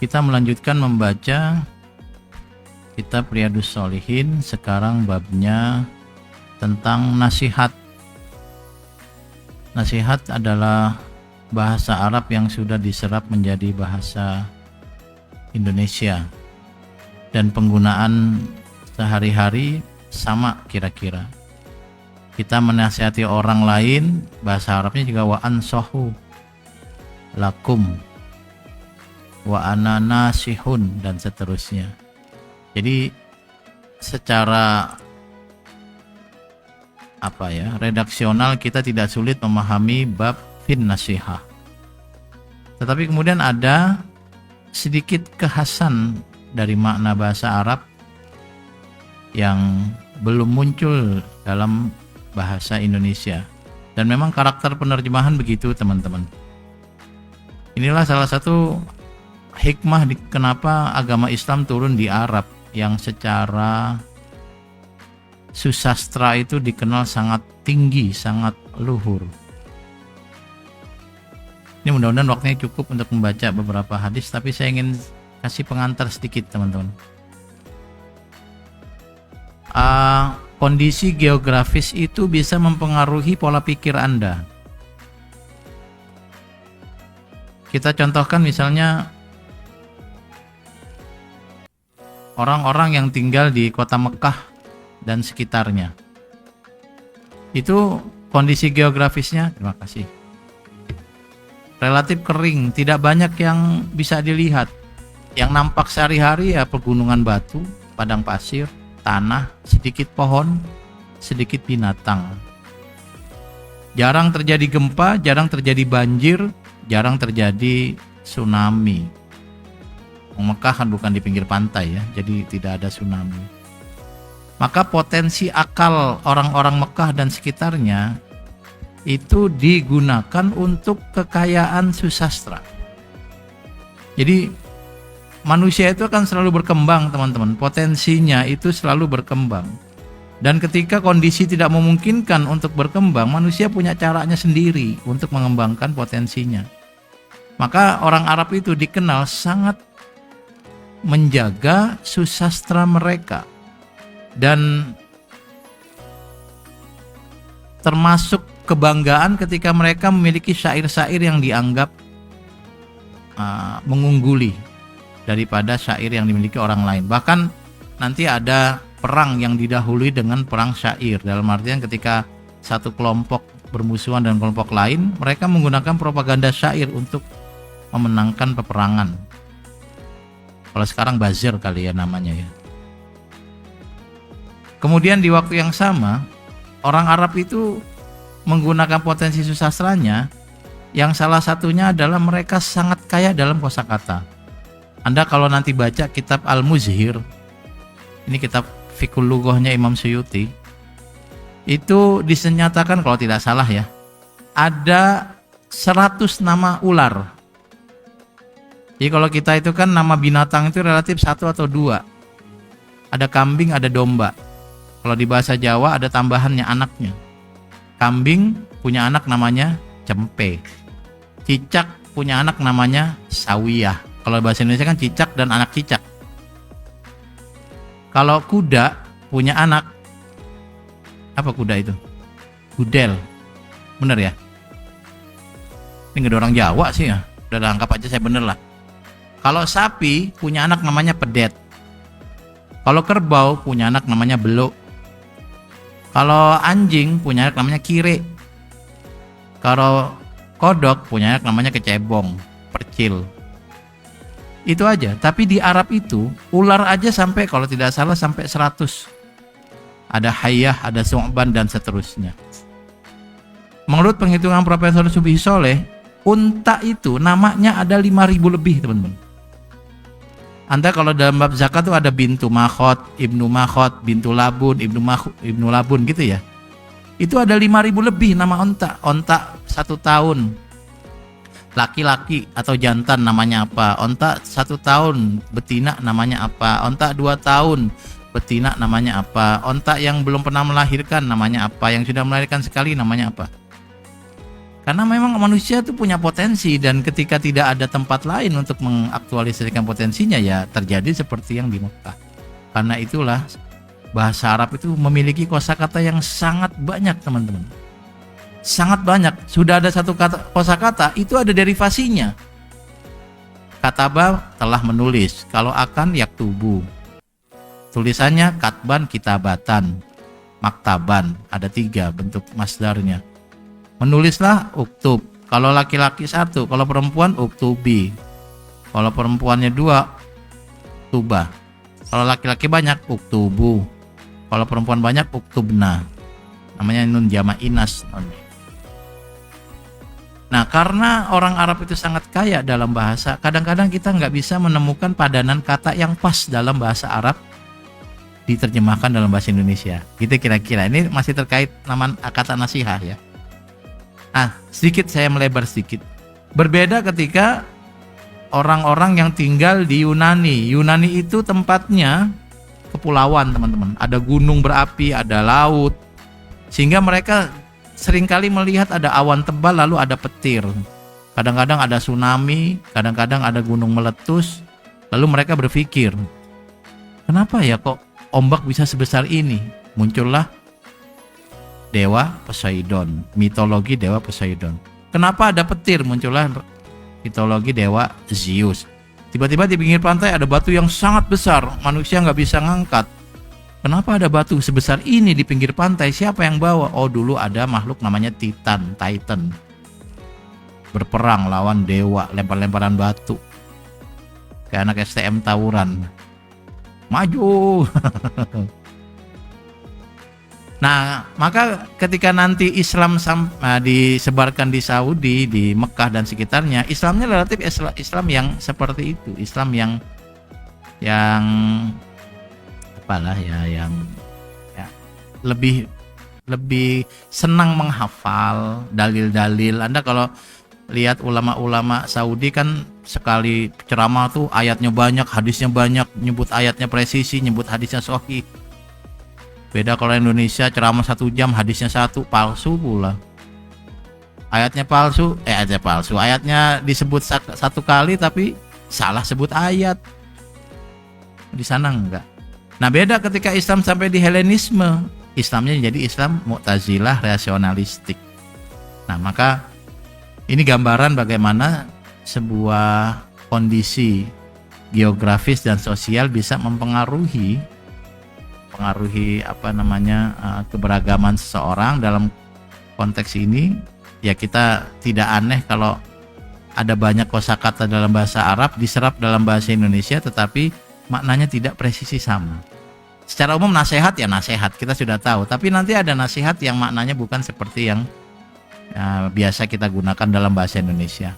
Kita melanjutkan membaca kitab Riyadhus Shalihin. Sekarang babnya tentang nasihat. Nasihat adalah bahasa Arab yang sudah diserap menjadi bahasa Indonesia, dan penggunaan sehari-hari sama kira-kira. Kita menasihati orang lain, bahasa Arabnya juga wa ansahu lakum, wa ana nasihun, dan seterusnya. Jadi secara redaksional kita tidak sulit memahami bab fin nasihah. Tetapi kemudian ada sedikit kekhasan dari makna bahasa Arab yang belum muncul dalam bahasa Indonesia, dan memang karakter penerjemahan begitu, teman-teman. Inilah salah satu hikmah kenapa agama Islam turun di Arab, yang secara susastra itu dikenal sangat tinggi, sangat luhur. Ini mudah-mudahan waktunya cukup untuk membaca beberapa hadis, tapi saya ingin kasih pengantar sedikit, teman-teman. Kondisi geografis itu bisa mempengaruhi pola pikir Anda. Kita contohkan misalnya orang-orang yang tinggal di kota Mekah dan sekitarnya. Itu kondisi geografisnya, terima kasih, relatif kering, tidak banyak yang bisa dilihat. Yang nampak sehari-hari ya pegunungan batu, padang pasir, tanah, sedikit pohon, sedikit binatang. Jarang terjadi gempa, jarang terjadi banjir, jarang terjadi tsunami. Mekah kan bukan di pinggir pantai ya, jadi tidak ada tsunami. Maka potensi akal orang-orang Mekah dan sekitarnya itu digunakan untuk kekayaan susastra. Jadi manusia itu akan selalu berkembang, teman-teman. Potensinya itu selalu berkembang. Dan ketika kondisi tidak memungkinkan untuk berkembang, manusia punya caranya sendiri untuk mengembangkan potensinya. Maka orang Arab itu dikenal sangat menjaga susastra mereka. Dan termasuk kebanggaan ketika mereka memiliki syair-syair yang dianggap mengungguli daripada syair yang dimiliki orang lain. Bahkan nanti ada perang yang didahului dengan perang syair, dalam artian ketika satu kelompok bermusuhan dengan kelompok lain, mereka menggunakan propaganda syair untuk memenangkan peperangan. Kalau sekarang buzzer kali ya namanya ya. Kemudian di waktu yang sama, orang Arab itu menggunakan potensi susastranya, yang salah satunya adalah mereka sangat kaya dalam kosakata. Anda kalau nanti baca kitab Al-Muzhir, ini kitab Fiqhul Lughahnya Imam Suyuti, itu disenyatakan kalau tidak salah ya, ada 100 nama ular. Jadi kalau kita itu kan nama binatang itu relatif 1 atau 2. Ada kambing, ada domba. Kalau di bahasa Jawa ada tambahannya anaknya. Kambing punya anak namanya cempe. Cicak punya anak namanya sawiyah. Kalau bahasa Indonesia kan cicak dan anak cicak. Kalau kuda punya anak, apa kuda itu? Gudel. Bener ya? Ini nggak ada orang Jawa sih ya. Udah anggap aja saya bener lah. Kalau sapi punya anak namanya pedet. Kalau kerbau punya anak namanya beluk. Kalau anjing punya anak namanya kire. Kalau kodok punya anak namanya kecebong, percil. Itu aja. Tapi di Arab itu ular aja sampai kalau tidak salah sampai 100. Ada hayyah, ada su'ban, dan seterusnya. Menurut penghitungan Profesor Subhi Soleh, unta itu namanya ada 5.000 lebih, teman-teman. Anda kalau dalam bab zakat itu ada bintu Makhot, ibnu Makhot, bintu Labun, ibnu Labun gitu ya. Itu ada 5.000 lebih nama onta. Onta 1 tahun, laki-laki atau jantan namanya apa. Onta 1 tahun, betina namanya apa. Onta 2 tahun, betina namanya apa. Onta yang belum pernah melahirkan namanya apa. Yang sudah melahirkan sekali namanya apa. Karena memang manusia itu punya potensi, dan ketika tidak ada tempat lain untuk mengaktualisasikan potensinya, ya terjadi seperti yang di Mekah. Karena itulah bahasa Arab itu memiliki kosakata yang sangat banyak, teman-teman. Sangat banyak. Sudah ada satu kosakata itu ada derivasinya. Kataba telah menulis, kalau akan yaktubu. Tulisannya katban, kitabatan, maktaban, ada 3 bentuk masdarnya. Menulislah uktub, kalau laki-laki 1, kalau perempuan uktubi. Kalau perempuannya 2, tuba. Kalau laki-laki banyak uktubu. Kalau perempuan banyak uktubna. Namanya nun jama' inas. Nah, karena orang Arab itu sangat kaya dalam bahasa, kadang-kadang kita nggak bisa menemukan padanan kata yang pas dalam bahasa Arab diterjemahkan dalam bahasa Indonesia. Gitu kira-kira. Ini masih terkait nama kata nasihah ya. Nah, sedikit saya melebar sedikit. Berbeda ketika orang-orang yang tinggal di Yunani. Yunani itu tempatnya kepulauan, teman-teman. Ada gunung berapi, ada laut. Sehingga mereka seringkali melihat ada awan tebal lalu ada petir. Kadang-kadang ada tsunami, kadang-kadang ada gunung meletus. Lalu mereka berpikir, kenapa ya kok ombak bisa sebesar ini? Muncullah dewa Poseidon, mitologi dewa Poseidon. Kenapa ada petir? Muncullah mitologi dewa Zeus. Tiba-tiba di pinggir pantai ada batu yang sangat besar, manusia nggak bisa ngangkat. Kenapa ada batu sebesar ini di pinggir pantai? Siapa yang bawa? Oh, dulu ada makhluk namanya Titan. Berperang lawan dewa, lempar-lemparan batu. Kayak anak STM tawuran. Maju. Nah, maka ketika nanti Islam disebarkan di Saudi, di Mekah dan sekitarnya, Islamnya relatif Islam yang seperti itu, Islam yang apalah ya, yang ya, lebih senang menghafal dalil-dalil. Anda kalau lihat ulama-ulama Saudi kan sekali ceramah tuh ayatnya banyak, hadisnya banyak, nyebut ayatnya presisi, nyebut hadisnya sahih. Beda kalau Indonesia ceramah 1 jam, hadisnya 1, palsu pula. Ayatnya palsu, ayatnya disebut 1 kali tapi salah sebut ayat. Di sana enggak. Nah, beda ketika Islam sampai di Helenisme. Islamnya jadi Islam Mu'tazilah rasionalistik. Nah, maka ini gambaran bagaimana sebuah kondisi geografis dan sosial bisa mempengaruhi keberagaman seseorang. Dalam konteks ini ya kita tidak aneh kalau ada banyak kosakata dalam bahasa Arab diserap dalam bahasa Indonesia tetapi maknanya tidak presisi sama. Secara umum nasihat ya nasihat, kita sudah tahu, tapi nanti ada nasihat yang maknanya bukan seperti yang biasa kita gunakan dalam bahasa Indonesia.